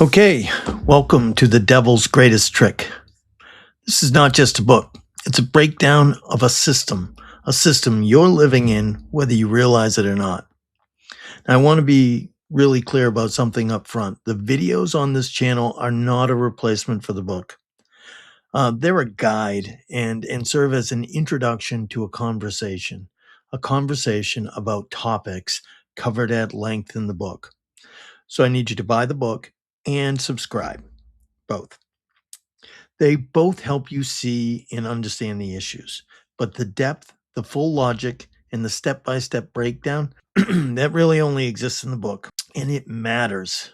Okay, welcome to The Devil's Greatest Trick. This is not just a book, it's a breakdown of a system you're living in, whether you realize it or not. Now, I want to be really clear about something up front. The videos on this channel are not a replacement for the book. They're a guide and serve as an introduction to a conversation about topics covered at length in the book. So I need you to buy the book and subscribe, both. They both help you see and understand the issues, but the depth, the full logic, and the step-by-step breakdown, that really only exists in the book. And it matters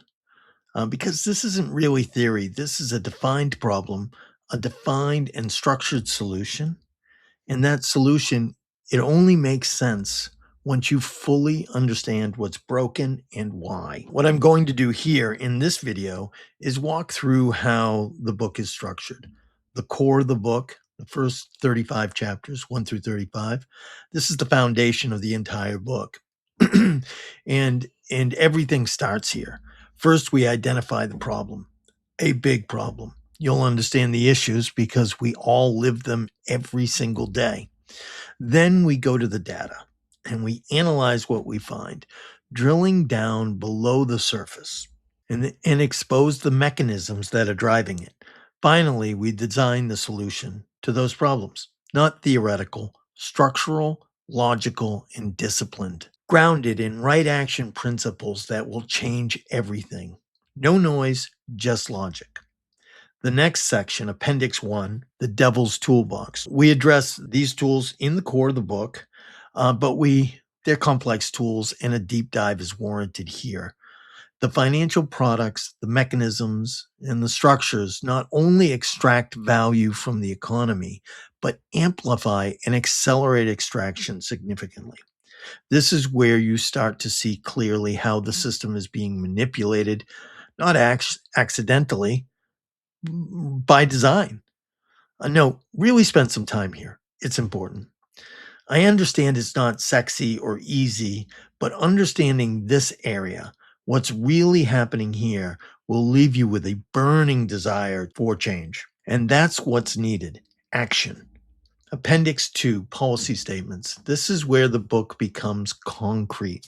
because this isn't really theory. This is a defined problem, a defined and structured solution. And that solution, it only makes sense once you fully understand what's broken and why. What I'm going to do here in this video is walk through how the book is structured. The core of the book, the first 35 chapters, 1 through 35, this is the foundation of the entire book. and everything starts here. First, we identify the problem, a big problem. You'll understand the issues because we all live them every single day. Then we go to the data and we analyze what we find, drilling down below the surface and expose the mechanisms that are driving it. Finally, we design the solution to those problems, not theoretical, structural, logical, and disciplined, grounded in right action principles that will change everything. No noise, just logic. The next section, Appendix 1, the Devil's Toolbox. We address these tools in the core of the book, but they're complex tools and a deep dive is warranted here. The financial products, the mechanisms, and the structures not only extract value from the economy, but amplify and accelerate extraction significantly. This is where you start to see clearly how the system is being manipulated, not accidentally, by design. No, really spend some time here. It's important. I understand it's not sexy or easy, but understanding this area, what's really happening here, will leave you with a burning desire for change. And that's what's needed, action. Appendix 2, policy statements. This is where the book becomes concrete,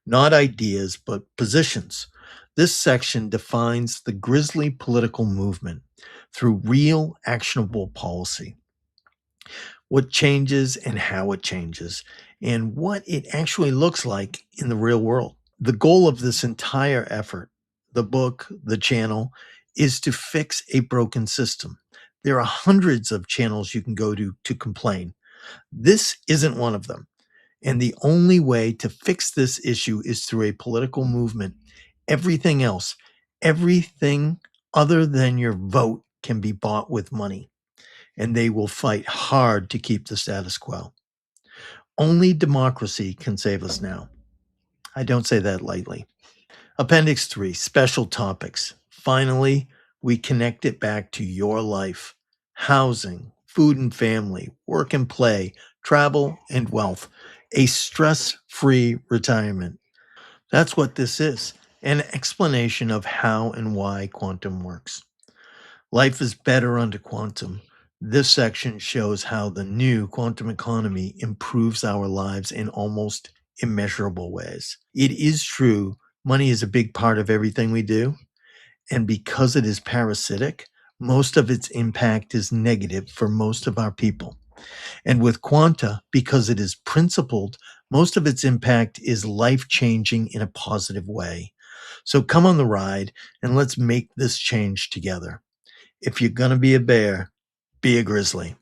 not ideas, but positions. This section defines the grisly political movement through real actionable policy. What changes and how it changes, and what it actually looks like in the real world. The goal of this entire effort, the book, the channel, is to fix a broken system. There are hundreds of channels you can go to complain. This isn't one of them. And the only way to fix this issue is through a political movement. Everything else, everything other than your vote can be bought with money, and they will fight hard to keep the status quo. Only democracy can save us now. I don't say that lightly. Appendix 3, special topics. Finally, we connect it back to your life, housing, food and family, work and play, travel and wealth, a stress-free retirement. That's what this is, an explanation of how and why quantum works. Life is better under quantum. This section shows how the new quantum economy improves our lives in almost immeasurable ways. It is true, money is a big part of everything we do, and because it is parasitic, most of its impact is negative for most of our people. And with quanta, because it is principled, most of its impact is life-changing in a positive way. So come on the ride and let's make this change together. If you're going to be a bear, be a grizzly.